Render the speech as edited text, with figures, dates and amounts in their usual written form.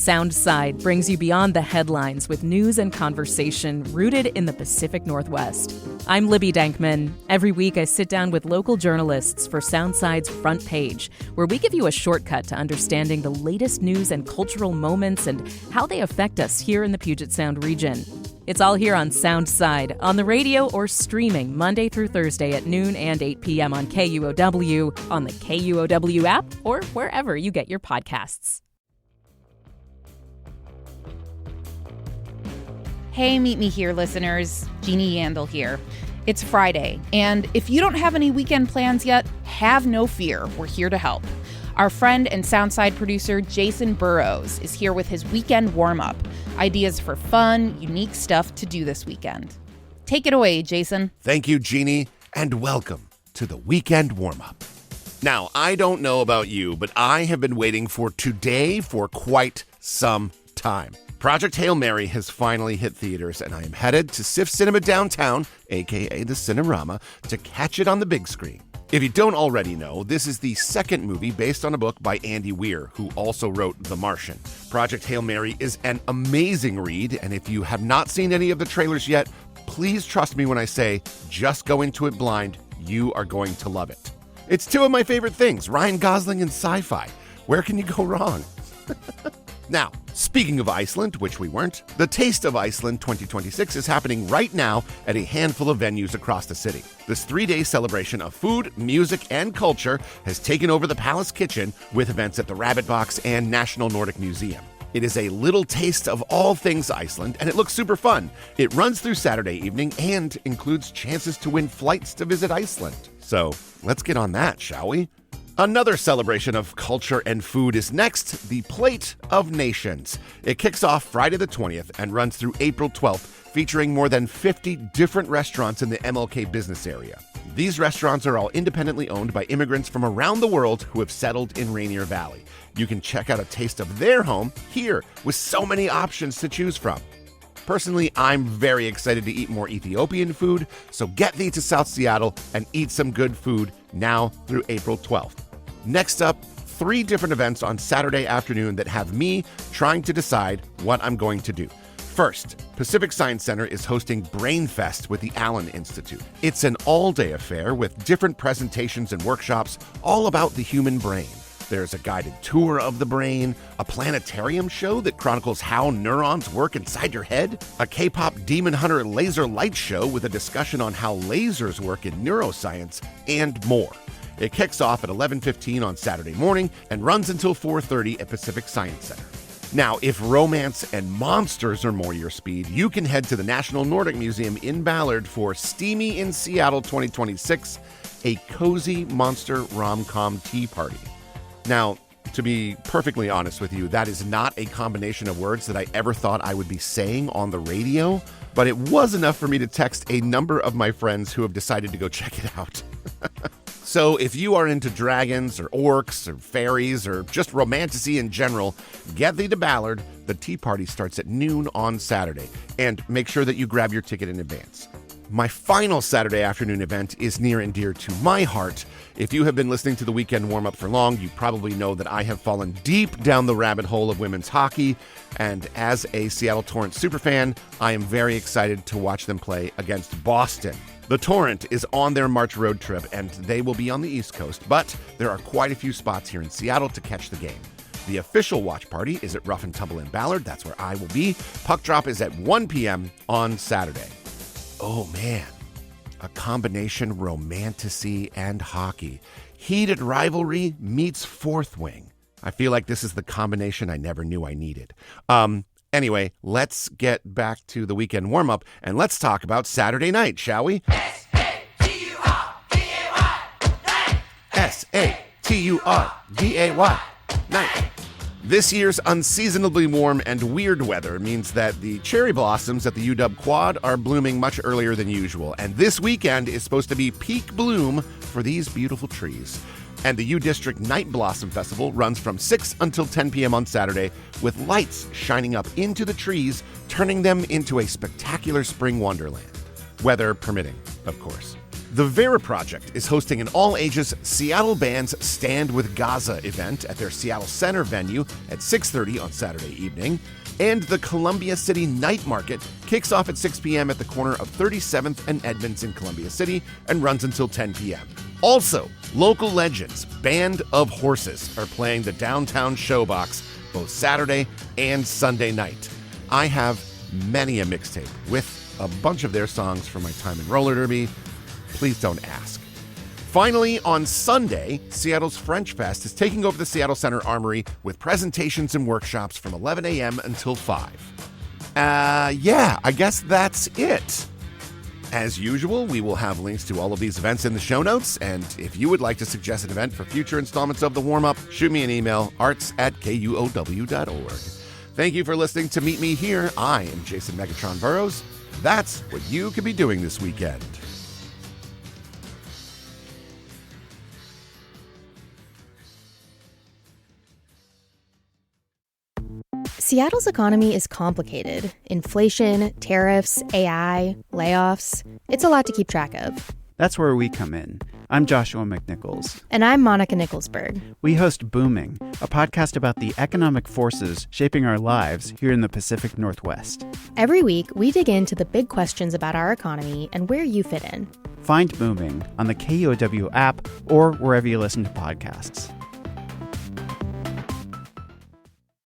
Soundside brings you beyond the headlines with news and conversation rooted in the Pacific Northwest. I'm Libby Dankman. Every week I sit down with local journalists for Soundside's Front Page, where we give you a shortcut to understanding the latest news and cultural moments and how they affect us here in the Puget Sound region. It's all here on Soundside, on the radio or streaming Monday through Thursday at noon and 8 p.m. on KUOW, on the KUOW app, or wherever you get your podcasts. Hey, Meet Me Here listeners, Jeannie Yandel here. It's Friday, and if you don't have any weekend plans yet, have no fear, we're here to help. Our friend and Soundside producer Jason Burrows is here with his Weekend Warmup, ideas for fun, unique stuff to do this weekend. Take it away, Jason. Thank you, Jeannie, and welcome to the Weekend Warmup. Now, I don't know about you, but I have been waiting for today for quite some time. Project Hail Mary has finally hit theaters, and I am headed to SIF Cinema downtown, aka the Cinerama, to catch it on the big screen. If you don't already know, this is the second movie based on a book by Andy Weir, who also wrote The Martian. Project Hail Mary is an amazing read, and if you have not seen any of the trailers yet, please trust me when I say, just go into it blind. You are going to love it. It's two of my favorite things, Ryan Gosling and sci-fi. Where can you go wrong? Now, speaking of Iceland, which we weren't, the Taste of Iceland 2026 is happening right now at a handful of venues across the city. This 3-day celebration of food, music, and culture has taken over the Palace Kitchen with events at the Rabbit Box and National Nordic Museum. It is a little taste of all things Iceland, and it looks super fun. It runs through Saturday evening and includes chances to win flights to visit Iceland. So let's get on that, shall we? Another celebration of culture and food is next, the Plate of Nations. It kicks off Friday the 20th and runs through April 12th, featuring more than 50 different restaurants in the MLK business area. These restaurants are all independently owned by immigrants from around the world who have settled in Rainier Valley. You can check out a taste of their home here with so many options to choose from. Personally, I'm very excited to eat more Ethiopian food, so get thee to South Seattle and eat some good food now through April 12th. Next up, 3 different events on Saturday afternoon that have me trying to decide what I'm going to do. First, Pacific Science Center is hosting Brainfest with the Allen Institute. It's an all-day affair with different presentations and workshops all about the human brain. There's a guided tour of the brain, a planetarium show that chronicles how neurons work inside your head, a K-pop Demon Hunter laser light show with a discussion on how lasers work in neuroscience, and more. It kicks off at 11:15 on Saturday morning and runs until 4:30 at Pacific Science Center. Now, if romance and monsters are more your speed, you can head to the National Nordic Museum in Ballard for Steamy in Seattle 2026, a cozy monster rom-com tea party. Now, to be perfectly honest with you, that is not a combination of words that I ever thought I would be saying on the radio, but it was enough for me to text a number of my friends who have decided to go check it out. So if you are into dragons or orcs or fairies or just romantasy in general, get thee to Ballard. The tea party starts at noon on Saturday, and make sure that you grab your ticket in advance. My final Saturday afternoon event is near and dear to my heart. If you have been listening to the Weekend Warmup for long, you probably know that I have fallen deep down the rabbit hole of women's hockey, and as a Seattle Torrent superfan, I am very excited to watch them play against Boston. The Torrent is on their March road trip, and they will be on the East Coast, but there are quite a few spots here in Seattle to catch the game. The official watch party is at Rough and Tumble in Ballard. That's where I will be. Puck drop is at 1 p.m. on Saturday. Oh, man. A combination romantasy and hockey. Heated rivalry meets Fourth Wing. I feel like this is the combination I never knew I needed. Anyway, let's get back to the Weekend Warm-Up, and let's talk about Saturday night, shall we? S-A-T-U-R-D-A-Y. Night. This year's unseasonably warm and weird weather means that the cherry blossoms at the UW Quad are blooming much earlier than usual, and this weekend is supposed to be peak bloom for these beautiful trees. And the U District Night Blossom Festival runs from 6 until 10 p.m. on Saturday, with lights shining up into the trees, turning them into a spectacular spring wonderland. Weather permitting, of course. The Vera Project is hosting an all-ages Seattle Bands Stand with Gaza event at their Seattle Center venue at 6:30 on Saturday evening. And the Columbia City Night Market kicks off at 6 p.m. at the corner of 37th and Edmonds in Columbia City and runs until 10 p.m. Also, local legends, Band of Horses, are playing the Downtown Showbox both Saturday and Sunday night. I have many a mixtape with a bunch of their songs from my time in roller derby. Please don't ask. Finally, on Sunday, Seattle's French Fest is taking over the Seattle Center Armory with presentations and workshops from 11 a.m. until 5. I guess that's it. As usual, we will have links to all of these events in the show notes, and if you would like to suggest an event for future installments of The Warm-Up, shoot me an email, arts@kuow.org. Thank you for listening to Meet Me Here. I am Jason Megatron Burrows. That's what you could be doing this weekend. Seattle's economy is complicated. Inflation, tariffs, AI, layoffs. It's a lot to keep track of. That's where we come in. I'm Joshua McNichols. And I'm Monica Nicholsberg. We host Booming, a podcast about the economic forces shaping our lives here in the Pacific Northwest. Every week, we dig into the big questions about our economy and where you fit in. Find Booming on the KUOW app or wherever you listen to podcasts.